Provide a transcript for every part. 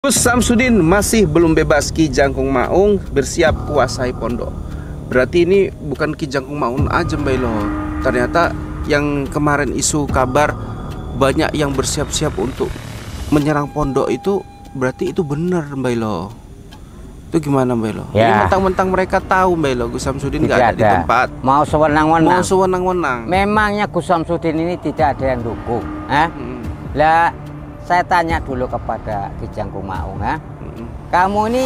Gus Samsudin masih belum bebas. Ki Jangkung Maung bersiap kuasai pondok. Berarti ini bukan Ki Jangkung Maung aja Mbak Ilo. Ternyata yang kemarin isu kabar banyak yang bersiap-siap untuk menyerang pondok itu, berarti itu benar Mbak Ilo. Itu gimana Mbak Ilo? Ya. Ini mentang-mentang mereka tahu Mbak Ilo Gus Samsudin nggak ada di tempat. Mau sewenang-wenang. Mau sewenang-wenang. Memangnya Gus Samsudin ini tidak ada yang dukung, Lah, saya tanya dulu kepada Ki Jangkung Maung, kamu ini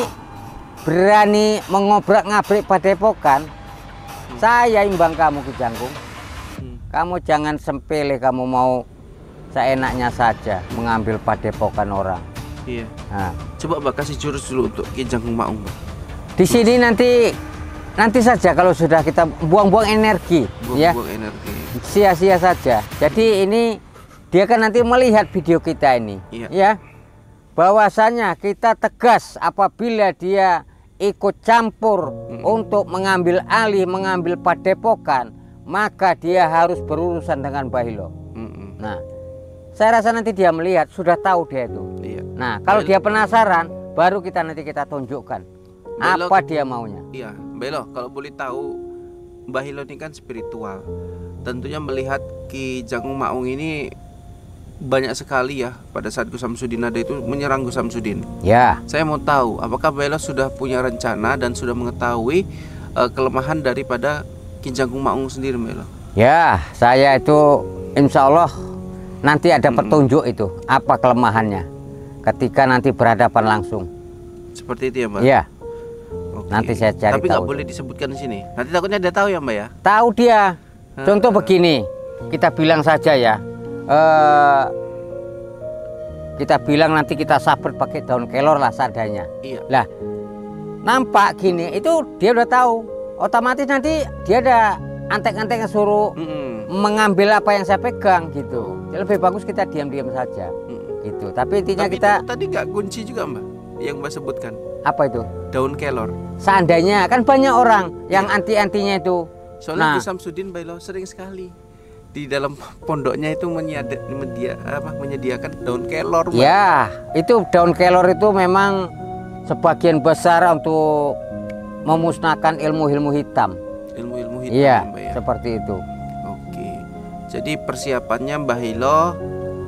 berani mengobrak-ngabrik Padepokan? Saya imbang kamu, Ki Jangkung. Kamu jangan sempele, kamu mau seenaknya saja mengambil Padepokan orang. Iya. Nah, coba Mbak kasih jurus dulu untuk Ki Jangkung Maung, Mbak. Di sini nanti saja kalau sudah kita buang-buang energi, buang energi. Sia-sia saja. Jadi ini dia kan nanti melihat video kita ini, ya, bahwasanya kita tegas apabila dia ikut campur untuk mengambil alih, mengambil Padepokan, maka dia harus berurusan dengan Bahilo. Nah, saya rasa nanti dia melihat, sudah tahu dia itu. Nah, kalau dia penasaran, baru nanti kita tunjukkan apa dia maunya. Iya, Belo, kalau boleh tahu, Bahilo ini kan spiritual. Tentunya melihat Ki Jangkung Maung ini banyak sekali ya pada saat Gus Samsudin ada itu menyerang Gus Samsudin. Ya. Saya mau tahu apakah Belo sudah punya rencana dan sudah mengetahui kelemahan daripada Ki Jangkung Maung sendiri, Belo? Ya, saya itu insya Allah nanti ada petunjuk itu apa kelemahannya ketika nanti berhadapan langsung. Seperti itu ya, Mbak? Iya. Oke. Nanti saya cari. Tapi nggak boleh disebutkan di sini. Nanti takutnya dia tahu ya, Mbak ya? Tahu dia. Contoh begini, kita bilang saja ya. Kita bilang nanti kita sabet pakai daun kelor lah seadanya. Iya. Lah, nampak gini itu dia udah tahu. Otomatis nanti dia ada antek-antek suruh mengambil apa yang saya pegang gitu. Jadi lebih bagus kita diam-diam saja. Gitu. Tapi intinya kita tadi nggak kunci juga Mbak yang Mbak sebutkan. Apa itu? Daun kelor. Seandainya kan banyak orang yang anti-antinya itu. Soalnya Gus Samsudin Bailo sering sekali di dalam pondoknya itu menyediakan daun kelor, Mbak. Ya, itu daun kelor itu memang sebagian besar untuk memusnahkan ilmu-ilmu hitam. Ilmu-ilmu hitam, iya, Mbak ya. Seperti itu. Oke. Jadi persiapannya Mbah Hilo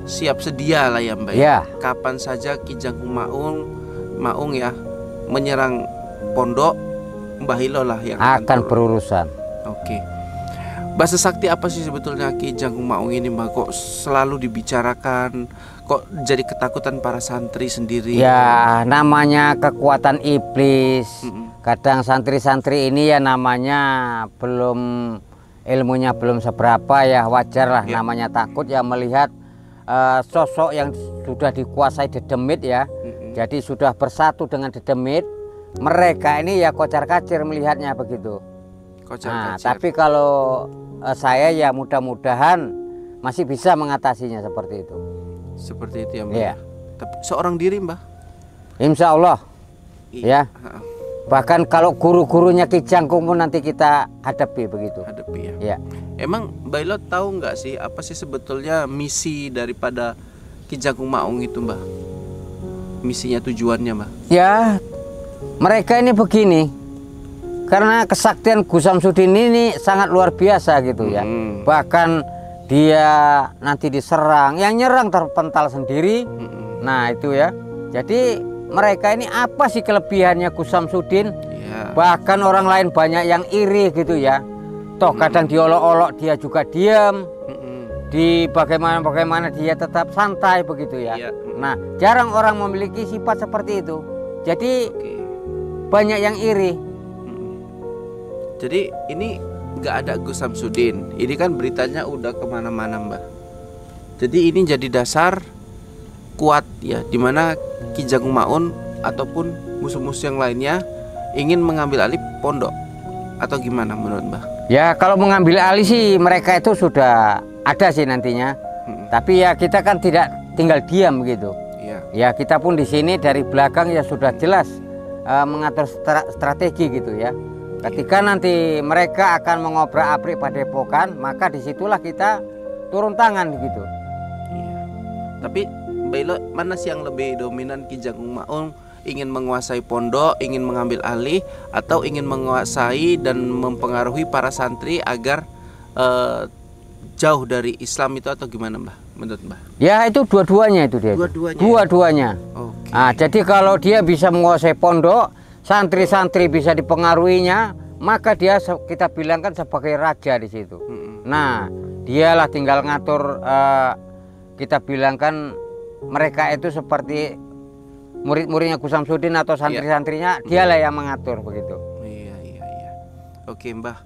siap sedia lah ya, Mbak. Ya. Kapan saja Ki Jangkung Maung ya menyerang pondok, Mbah Hilo lah yang akan berurusan. Oke. Bahasa sakti apa sih sebetulnya Ki Jangkung Maung ini, Mbak? Kok selalu dibicarakan? Kok jadi ketakutan para santri sendiri? Ya, namanya kekuatan iblis. Kadang santri-santri ini ya namanya ilmunya belum seberapa ya, wajar lah namanya takut ya melihat sosok yang sudah dikuasai dedemit ya. Jadi sudah bersatu dengan dedemit. Mereka ini ya kocar-kacir melihatnya begitu. Tapi kalau saya ya mudah-mudahan masih bisa mengatasinya seperti itu. Seperti itu ya, Mbak. Ya. Tapi seorang diri, Mbak. Insya Allah. Ya. Bahkan kalau guru-gurunya Ki Jangkung pun nanti kita hadapi begitu. Hadapi ya. Ya. Emang Mbak Ilo tahu nggak sih apa sih sebetulnya misi daripada Ki Jangkung Maung itu, Mbak? Misinya, tujuannya, Mbak? Ya, mereka ini begini. Karena kesaktian Gus Samsudin ini sangat luar biasa gitu ya. Bahkan dia nanti diserang, yang nyerang terpental sendiri. Nah itu ya. Jadi mereka ini apa sih kelebihannya Gus Samsudin? Bahkan orang lain banyak yang iri gitu ya. Toh kadang diolok-olok dia juga diam. Di bagaimana dia tetap santai begitu ya. Nah jarang orang memiliki sifat seperti itu. Jadi banyak yang iri. Jadi ini nggak ada Gus Samsudin. Ini kan beritanya udah kemana-mana, Mbak. Jadi ini jadi dasar kuat ya, dimana Ki Jangkung Maung ataupun musuh-musuh yang lainnya ingin mengambil alih pondok atau gimana menurut Mbak? Ya kalau mengambil alih sih mereka itu sudah ada sih nantinya. Tapi ya kita kan tidak tinggal diam gitu. Ya kita pun di sini dari belakang ya sudah jelas mengatur strategi gitu ya. Ketika nanti mereka akan mengobrak-abrik Padepokan, maka disitulah kita turun tangan gitu. Tapi Bailo, mana sih yang lebih dominan, Ki Jagung Maung ingin menguasai pondok, ingin mengambil alih, atau ingin menguasai dan mempengaruhi para santri agar jauh dari Islam itu, atau gimana Mbah? Menurut Mbah? Ya itu dua-duanya itu dia. Dua-duanya. Dua-duanya. Oke. Nah, jadi kalau dia bisa menguasai pondok, santri-santri bisa dipengaruhinya, maka dia kita bilangkan sebagai raja di situ. Nah, dialah tinggal ngatur, kita bilangkan mereka itu seperti murid-muridnya Gus Samsudin atau santri-santrinya, dialah yang mengatur begitu. Iya. Oke Mbah,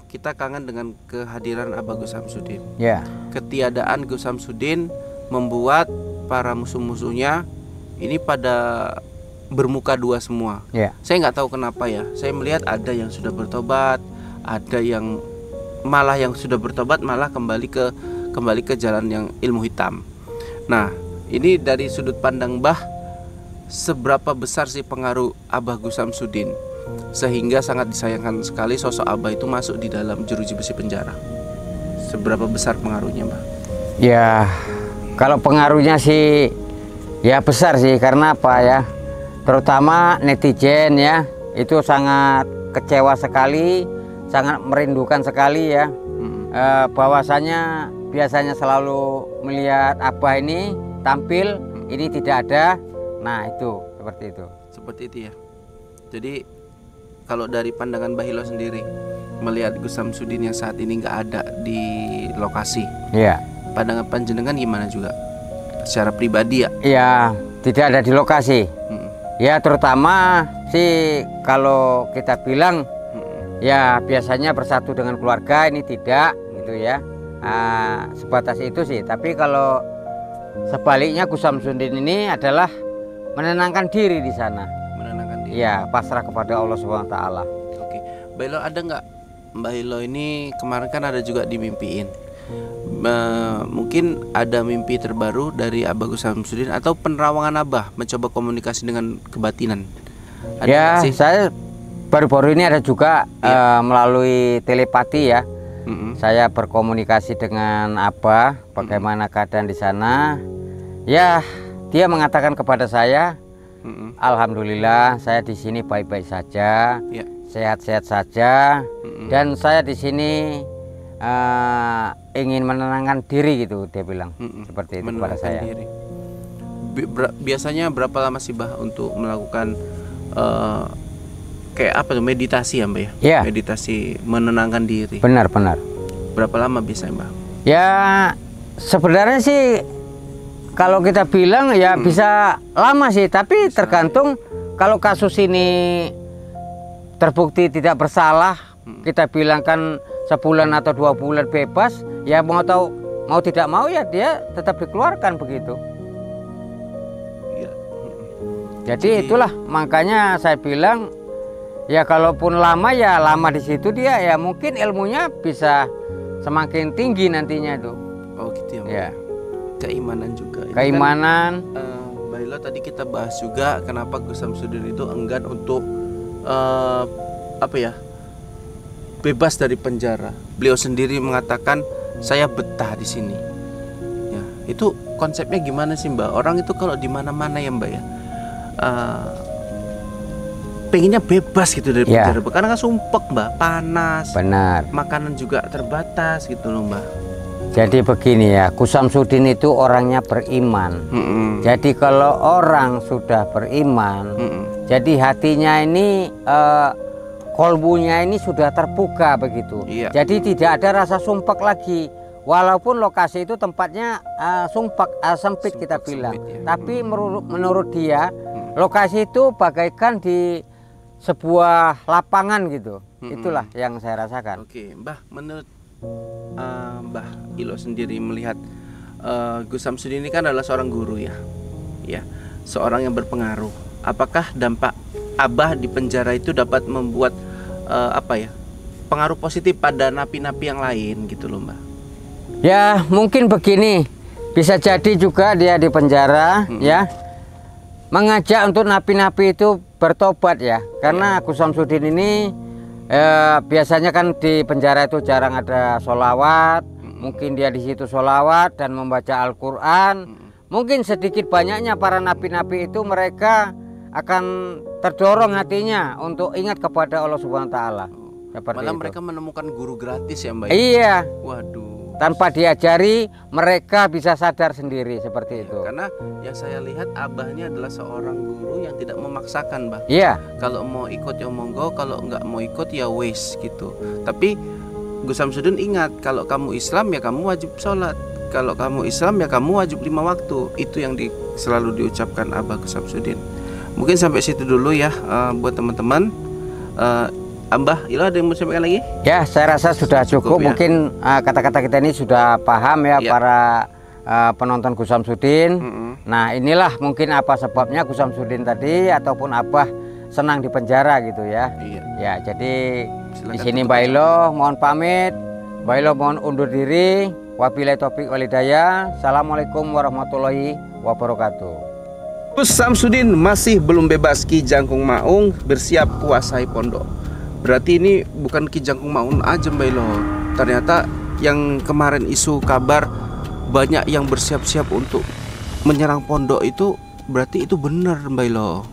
kita kangen dengan kehadiran Abah Gus Samsudin. Ya. Ketiadaan Gus Samsudin membuat para musuh-musuhnya ini pada bermuka dua semua. Ya. Saya nggak tahu kenapa ya. Saya melihat ada yang sudah bertobat, ada yang malah yang sudah bertobat malah kembali ke jalan yang ilmu hitam. Nah, ini dari sudut pandang Mbah, seberapa besar sih pengaruh Abah Gus Samsudin sehingga sangat disayangkan sekali sosok Abah itu masuk di dalam jeruji besi penjara? Seberapa besar pengaruhnya, Mbah? Ya, kalau pengaruhnya sih ya besar sih, karena apa ya? Terutama netizen ya, itu sangat kecewa sekali, sangat merindukan sekali ya. Bahwasanya biasanya selalu melihat Abah ini tampil, ini tidak ada. Nah itu seperti itu. Seperti itu ya. Jadi kalau dari pandangan Bahilo sendiri melihat Gus Samsudin yang saat ini nggak ada di lokasi, Iya. pandangan panjenengan gimana juga secara pribadi ya? Iya, tidak ada di lokasi. Ya terutama sih kalau kita bilang ya biasanya bersatu dengan keluarga, ini tidak gitu ya. Sebatas itu sih. Tapi kalau sebaliknya Gus Samsudin ini adalah menenangkan diri di sana. Menenangkan diri. Ya, pasrah kepada Allah Subhanahu wa taala. Oke. Bahilo ada nggak? Mbah Hilo ini kemarin kan ada juga dimimpiin. Mungkin ada mimpi terbaru dari Abah Gus Samsudin atau penerawangan Abah mencoba komunikasi dengan kebatinan. Ada Ya, nggak sih? saya baru-baru ini ada juga melalui telepati ya. Saya berkomunikasi dengan Abah, bagaimana keadaan di sana. Ya, dia mengatakan kepada saya, alhamdulillah saya di sini baik-baik saja, sehat-sehat saja, dan saya di sini ingin menenangkan diri gitu, dia bilang seperti itu kepada saya. Diri. Biasanya berapa lama sih Mbah untuk melakukan kayak apa tuh, meditasi ya Mbah ya? Ya. Meditasi menenangkan diri. Benar-benar. Berapa lama biasanya Mbah? Ya sebenarnya sih kalau kita bilang ya bisa lama sih, tapi tergantung kalau kasus ini terbukti tidak bersalah, kita bilang kan sebulan atau 2 bulan bebas, ya mau tidak mau ya dia tetap dikeluarkan begitu. Ya. Jadi itulah makanya saya bilang ya kalaupun lama ya lama di situ dia ya mungkin ilmunya bisa semakin tinggi nantinya itu. Oh gitu ya Mbah. Ya. Keimanan juga. Ini Keimanan. Kan, Bahilo tadi kita bahas juga kenapa Gus Samsudin itu enggan untuk apa ya, bebas dari penjara. Beliau sendiri mengatakan saya betah di sini. Ya, itu konsepnya gimana sih Mbak? Orang itu kalau di mana-mana ya Mbak ya, pengennya bebas gitu dari penjara. Karena kan sumpek Mbak, panas. Benar. Makanan juga terbatas gitu loh Mbak. Jadi begini ya, Gus Samsudin itu orangnya beriman. Jadi kalau orang sudah beriman, jadi hatinya ini kolbunya ini sudah terbuka begitu. Iya. Jadi tidak ada rasa sumpek lagi. Walaupun lokasi itu tempatnya sempit kita bilang. Sempit, ya. Tapi menurut dia lokasi itu bagaikan di sebuah lapangan gitu. Itulah yang saya rasakan. Oke, Mbah, menurut Mbah Hilo sendiri melihat Gus Samsudin ini kan adalah seorang guru ya, seorang yang berpengaruh. Apakah dampak Abah di penjara itu dapat membuat pengaruh positif pada napi-napi yang lain gitu loh Mbah? Ya mungkin begini, bisa jadi juga dia di penjara ya mengajak untuk napi-napi itu bertobat ya, karena Gus Samsudin ini biasanya kan di penjara itu jarang ada sholawat. Mungkin dia di situ sholawat dan membaca Al-Quran, mungkin sedikit banyaknya para nabi-nabi itu mereka akan terdorong hatinya untuk ingat kepada Allah Subhanahu wa taala. Malah mereka menemukan guru gratis ya Mbak? Iya. Waduh. Tanpa diajari mereka bisa sadar sendiri seperti itu. Karena yang saya lihat abahnya adalah seorang guru yang tidak memaksakan, Mbah. Iya. Kalau mau ikut ya monggo, kalau nggak mau ikut ya wes gitu. Tapi Gus Samsudin ingat, kalau kamu Islam ya kamu wajib sholat. Kalau kamu Islam ya kamu wajib 5 waktu. Itu yang selalu diucapkan Abah Gus Samsudin. Mungkin sampai situ dulu ya buat teman-teman. Mbah, Ilo ada yang mau sampaikan lagi? Ya, saya rasa sudah cukup ya. Mungkin kata-kata kita ini sudah paham ya, para penonton Gus Samsudin. Nah, inilah mungkin apa sebabnya Gus Samsudin tadi ataupun Abah senang di penjara gitu ya. Iya. Ya, jadi silakan di sini Mbak Ilo mohon pamit. Mbak Ilo mohon undur diri. Wabillahi taufiq wal hidayah. Assalamualaikum warahmatullahi wabarakatuh. Gus Samsudin masih belum bebas, Ki Jangkung Maung bersiap kuasai pondok. Berarti ini bukan Ki Jangkung Maung aja Mbak Ilo. Ternyata yang kemarin isu kabar banyak yang bersiap-siap untuk menyerang pondok itu, berarti itu benar Mbak Ilo.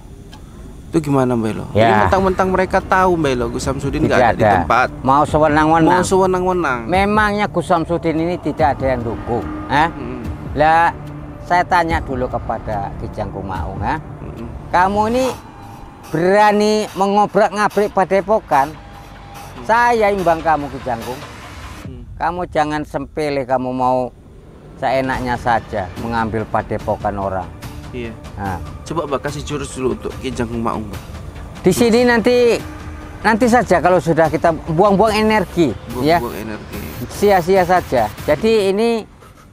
Itu gimana Mbak Ilo? Ya. Ini mentang-mentang mereka tahu Mbak Ilo Gus Samsudin nggak ada di tempat. Mau sewenang-wenang. Mau sewenang-wenang. Memangnya Gus Samsudin ini tidak ada yang dukung, Lah, saya tanya dulu kepada Ki Jangkung Maung, kamu ini berani mengobrak-ngabrik Padepokan, saya imbang kamu Ki Jangkung. Kamu jangan sepele, kamu mau seenaknya saja mengambil Padepokan orang. Iya. Nah, coba Mbak kasih jurus dulu untuk Ki Jangkung Maung, Mbak. Di sini nanti saja kalau sudah kita buang-buang energi, buang-buang energi. Sia-sia saja. Jadi ini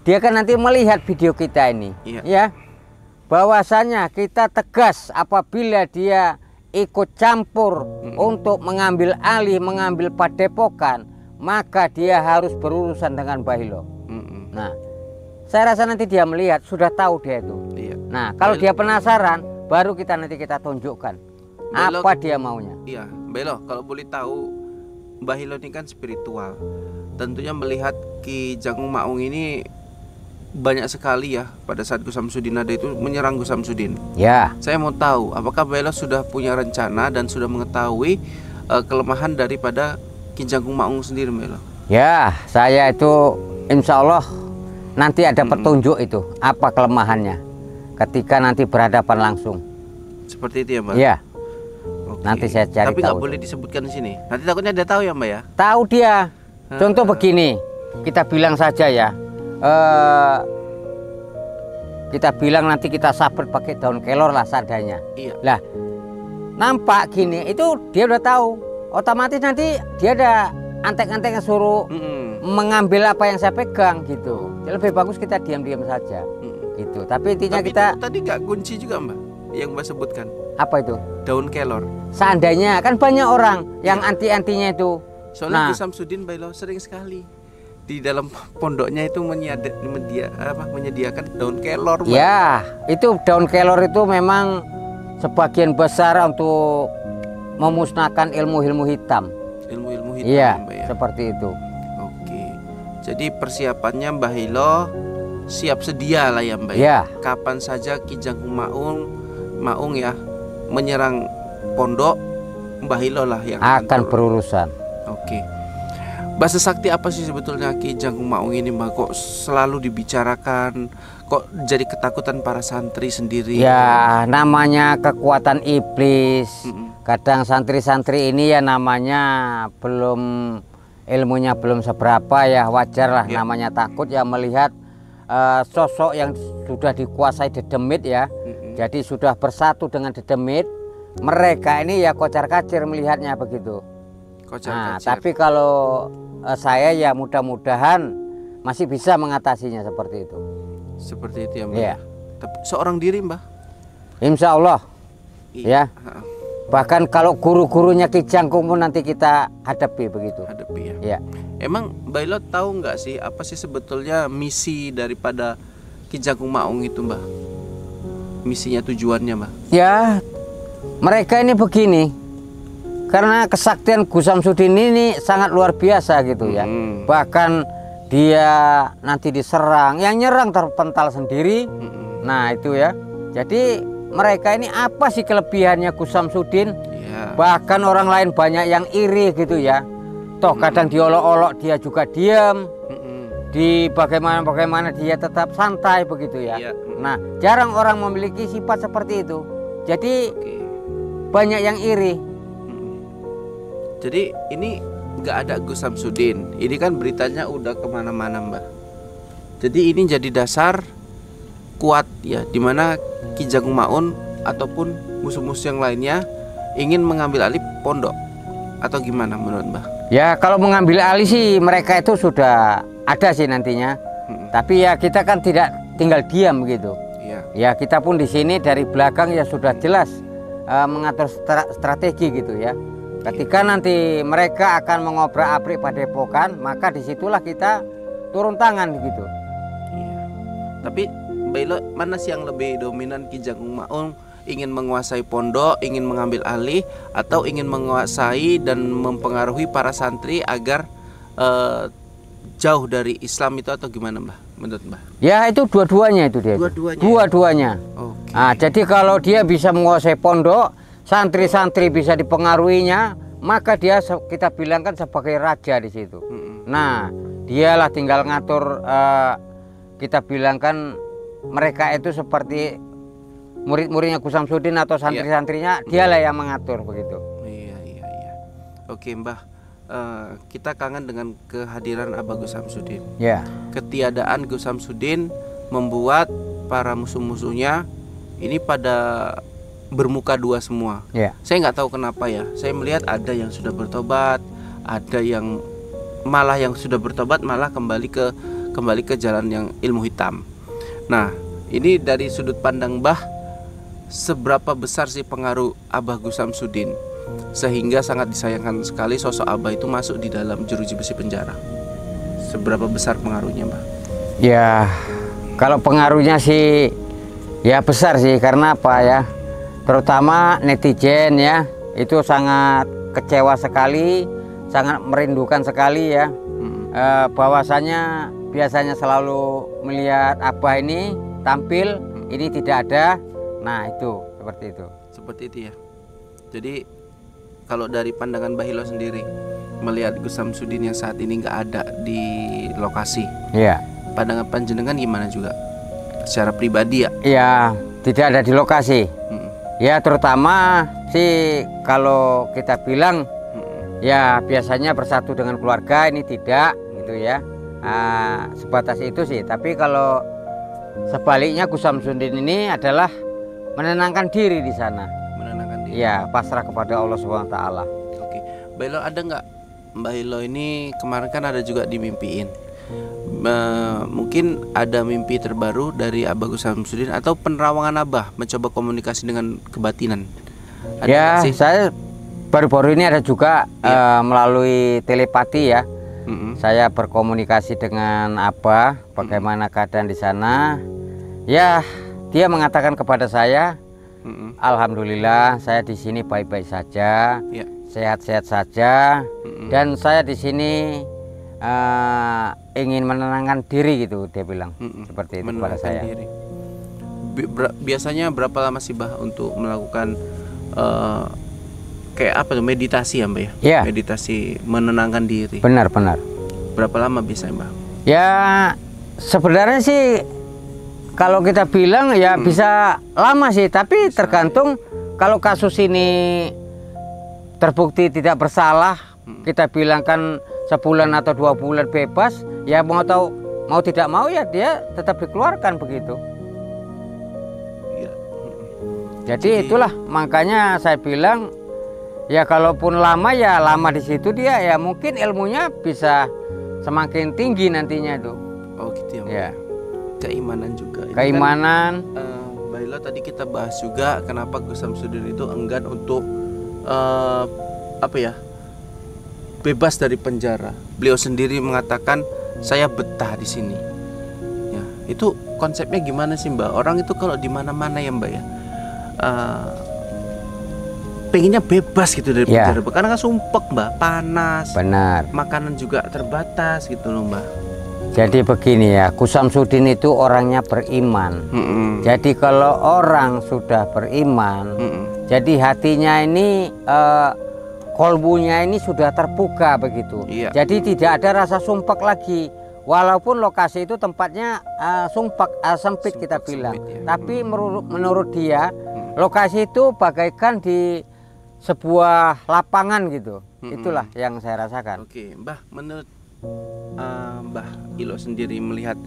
dia kan nanti melihat video kita ini, ya. Bahwasanya kita tegas apabila dia ikut campur untuk mengambil alih, mengambil Padepokan, maka dia harus berurusan dengan Mbah Ilo. Nah, saya rasa nanti dia melihat, sudah tahu dia itu. Iya. Nah, kalau dia penasaran, baru nanti kita tunjukkan apa dia maunya. Iya, Mbak Ilo, kalau boleh tahu, Mbah Ilo ini kan spiritual. Tentunya melihat Ki Jangkung Maung ini banyak sekali ya pada saat Gus Samsudin ada itu menyerang Gus Samsudin. Ya. Saya mau tahu apakah Mbak Ilo sudah punya rencana dan sudah mengetahui kelemahan daripada Ki Jangkung Maung sendiri Mbak Ilo? Ya, saya itu insya Allah nanti ada petunjuk itu apa kelemahannya ketika nanti berhadapan langsung. Seperti itu ya Mbak? Ya. Oke. Nanti saya cari. Tapi nggak boleh disebutkan di sini. Nanti takutnya dia tahu ya Mbak ya? Tahu dia. Contoh begini, kita bilang saja ya. Kita bilang nanti kita sabet pakai daun kelor lah seadanya. Iya. Lah, nampak gini itu dia udah tahu. Otomatis nanti dia ada antek-antek yang suruh mengambil apa yang saya pegang gitu. Lebih bagus kita diam-diam saja. Gitu. Tapi intinya kita tadi nggak kunci juga Mbak yang Mbak sebutkan. Apa itu? Daun kelor. Seandainya kan banyak orang yang anti-antinya itu. Soalnya Gus Samsudin Mbak Ilo sering sekali di dalam pondoknya itu menyediakan daun kelor Mbak. Ya, itu daun kelor itu memang sebagian besar untuk memusnahkan ilmu-ilmu hitam. Ilmu-ilmu hitam iya, Mbak ya. Seperti itu. Oke. Jadi persiapannya Mbah Ilo siap sedia lah ya Mbak ya. Kapan saja Ki Jangkung Maung ya menyerang pondok, Mbah Ilo lah yang akan berurusan. Oke. Bahasa sakti apa sih sebetulnya Ki Jangkung Maung ini Mbak? Kok selalu dibicarakan? Kok jadi ketakutan para santri sendiri? Ya namanya kekuatan iblis. Kadang santri-santri ini ya namanya ilmunya belum seberapa ya, wajar lah namanya takut ya melihat sosok yang sudah dikuasai dedemit ya. Jadi sudah bersatu dengan dedemit. Mereka ini ya kocar-kacir melihatnya begitu. Nah, tapi kalau saya ya mudah-mudahan masih bisa mengatasinya seperti itu. Seperti itu ya Mbak. Ya. Tapi seorang diri Mbak. Insya Allah. Ya. Bahkan kalau guru-gurunya Ki Jangkung pun nanti kita hadapi begitu. Hadapi ya. Ya. Emang Mbak Ilo tahu nggak sih apa sih sebetulnya misi daripada Ki Jangkung Maung itu Mbak? Misinya, tujuannya Mbak? Ya, mereka ini begini. Karena kesaktian Gus Samsudin ini sangat luar biasa gitu ya. Bahkan dia nanti diserang, yang nyerang terpental sendiri. Nah itu ya. Jadi mereka ini apa sih kelebihannya Gus Samsudin? Ya. Bahkan orang lain banyak yang iri gitu ya. Toh kadang diolok-olok dia juga diam. Di bagaimana dia tetap santai begitu ya. Iya. Nah jarang orang memiliki sifat seperti itu. Jadi banyak yang iri. Jadi ini nggak ada Gus Samsudin. Ini kan beritanya udah kemana-mana Mbah. Jadi ini jadi dasar kuat ya, dimana Ki Jagung Maun ataupun musuh-musuh yang lainnya ingin mengambil alih pondok atau gimana menurut Mbah? Ya kalau mengambil alih sih mereka itu sudah ada sih nantinya. Tapi ya kita kan tidak tinggal diam gitu. Iya. Ya kita pun di sini dari belakang ya sudah jelas mengatur strategi gitu ya. Ketika nanti mereka akan mengobrak-abrik padepokan, maka disitulah kita turun tangan gitu. Iya. Tapi Mbak Ilo, mana sih yang lebih dominan, Ki Jagung Maun ingin menguasai pondok, ingin mengambil alih, atau ingin menguasai dan mempengaruhi para santri agar jauh dari Islam itu, atau gimana Mbah? Menurut Mbah? Ya itu dua-duanya itu dia. Dua-duanya. Oke. Nah, jadi kalau dia bisa menguasai pondok, santri-santri bisa dipengaruhinya, maka dia kita bilangkan sebagai raja di situ. Nah, dialah tinggal ngatur, kita bilangkan mereka itu seperti murid-muridnya Gus Samsudin atau santri-santrinya, dialah yang mengatur begitu. Iya. Oke Mbah, kita kangen dengan kehadiran Abah Gus Samsudin. Ya. Ketiadaan Gus Samsudin membuat para musuh-musuhnya ini pada bermuka dua semua. Ya. Saya nggak tahu kenapa ya. Saya melihat ada yang sudah bertobat, ada yang malah yang sudah bertobat malah kembali ke jalan yang ilmu hitam. Nah, ini dari sudut pandang Mbah, seberapa besar sih pengaruh Abah Gus Samsudin sehingga sangat disayangkan sekali sosok Abah itu masuk di dalam jeruji besi penjara? Seberapa besar pengaruhnya Mbah? Ya, kalau pengaruhnya sih ya besar sih, karena apa ya? Terutama netizen ya, itu sangat kecewa sekali, sangat merindukan sekali ya. Bahwasanya biasanya selalu melihat Abah ini tampil, ini tidak ada. Nah itu seperti itu. Seperti itu ya. Jadi kalau dari pandangan Mbah Ilo sendiri melihat Gus Samsudin yang saat ini nggak ada di lokasi, Iya. pandangan panjenengan gimana juga secara pribadi ya? Iya, tidak ada di lokasi. Ya terutama sih kalau kita bilang ya biasanya bersatu dengan keluarga, ini tidak gitu ya. Sebatas itu sih. Tapi kalau sebaliknya Gus Samsudin ini adalah menenangkan diri di sana. Menenangkan diri. Ya pasrah kepada Allah SWT. Oke, Mbah Ilo ada nggak? Mbah Ilo ini kemarin kan ada juga dimimpiin. Mungkin ada mimpi terbaru dari Abah Gus Samsudin atau penerawangan Abah mencoba komunikasi dengan kebatinan. Ada Ya nggak sih? saya baru-baru ini ada juga melalui telepati ya. Saya berkomunikasi dengan Abah, bagaimana keadaan di sana. Ya dia mengatakan kepada saya, alhamdulillah saya di sini baik-baik saja, sehat-sehat saja, dan saya di sini ingin menenangkan diri gitu, dia bilang seperti itu kepada saya. Diri. Biasanya berapa lama sih Mbah untuk melakukan kayak apa tuh, meditasi ya Mbah ya? Ya. Meditasi menenangkan diri. Benar. Berapa lama biasanya Mbah? Ya sebenarnya sih kalau kita bilang ya bisa lama sih, tapi tergantung kalau kasus ini terbukti tidak bersalah, kita bilang kan sebulan atau 2 bulan bebas, ya mau tidak mau ya dia tetap dikeluarkan begitu. Ya. Jadi itulah makanya saya bilang ya kalaupun lama ya lama di situ dia ya mungkin ilmunya bisa semakin tinggi nantinya tuh. Oh gitu ya. Ya. Keimanan juga. Ini keimanan. Kan, Mbah Ilo tadi kita bahas juga kenapa Gus Samsudin itu enggan untuk apa ya? Bebas dari penjara. Beliau sendiri mengatakan saya betah di sini. Ya, itu konsepnya gimana sih Mbak? Orang itu kalau di mana-mana ya Mbak ya, pengennya bebas gitu dari penjara. Karena kan sumpek Mbak, panas. Benar. Makanan juga terbatas gitu loh Mbak. Jadi begini ya, Gus Samsudin itu orangnya beriman. Jadi kalau orang sudah beriman, jadi hatinya ini kolbunya ini sudah terbuka begitu. Iya. Jadi tidak ada rasa sumpek lagi. Walaupun lokasi itu tempatnya sumpek, sempit kita bilang. Sempit, ya. Tapi menurut dia lokasi itu bagaikan di sebuah lapangan gitu. Itulah yang saya rasakan. Oke, Mbah, menurut Mbah Ilo sendiri melihat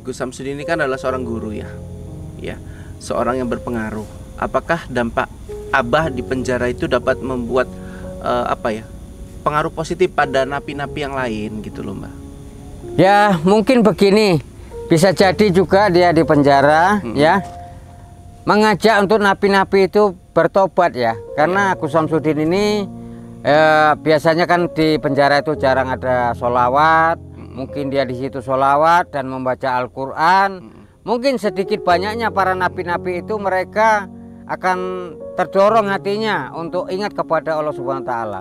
Gus Samsudin ini kan adalah seorang guru ya, seorang yang berpengaruh. Apakah dampak Abah di penjara itu dapat membuat pengaruh positif pada napi-napi yang lain gitu loh, Mbah? Ya mungkin begini, bisa jadi juga dia di penjara ya, mengajak untuk napi-napi itu bertobat ya, karena Gus Samsudin ini biasanya kan di penjara itu jarang ada sholawat. Mungkin dia di situ sholawat dan membaca Al-Quran. Mungkin sedikit banyaknya para napi-napi itu mereka akan terdorong hatinya untuk ingat kepada Allah Subhanahu Wa Taala.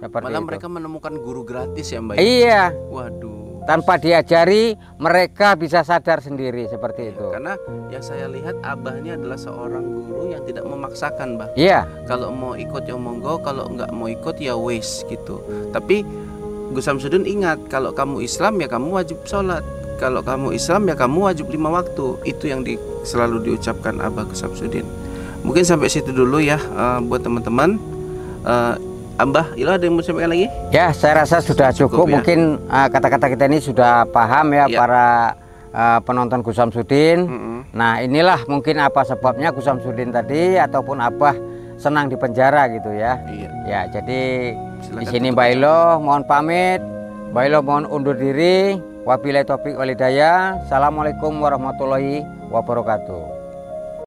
Malah mereka menemukan guru gratis ya, Mbak? Iya. Waduh. Tanpa diajari mereka bisa sadar sendiri seperti itu. Karena yang saya lihat Abah ini adalah seorang guru yang tidak memaksakan, Mbah. Iya. Kalau mau ikut ya monggo, kalau nggak mau ikut ya wes gitu. Tapi Gus Samsudin ingat, kalau kamu Islam ya kamu wajib sholat, kalau kamu Islam ya kamu wajib 5 waktu. Itu yang selalu diucapkan Abah Gus Samsudin. Mungkin sampai situ dulu ya buat teman-teman. Mbah Ilo ada yang mau sampaikan lagi? Ya, saya rasa sudah cukup ya. Mungkin kata-kata kita ini sudah paham ya, para penonton Gus Samsudin. Nah, inilah mungkin apa sebabnya Gus Samsudin tadi ataupun Abah senang di penjara gitu ya. Ya, jadi silakan di sini Mbak Ilo mohon pamit. Mbak Ilo mohon undur diri. Wabillahi taufiq wal hidayah. Assalamualaikum warahmatullahi wabarakatuh.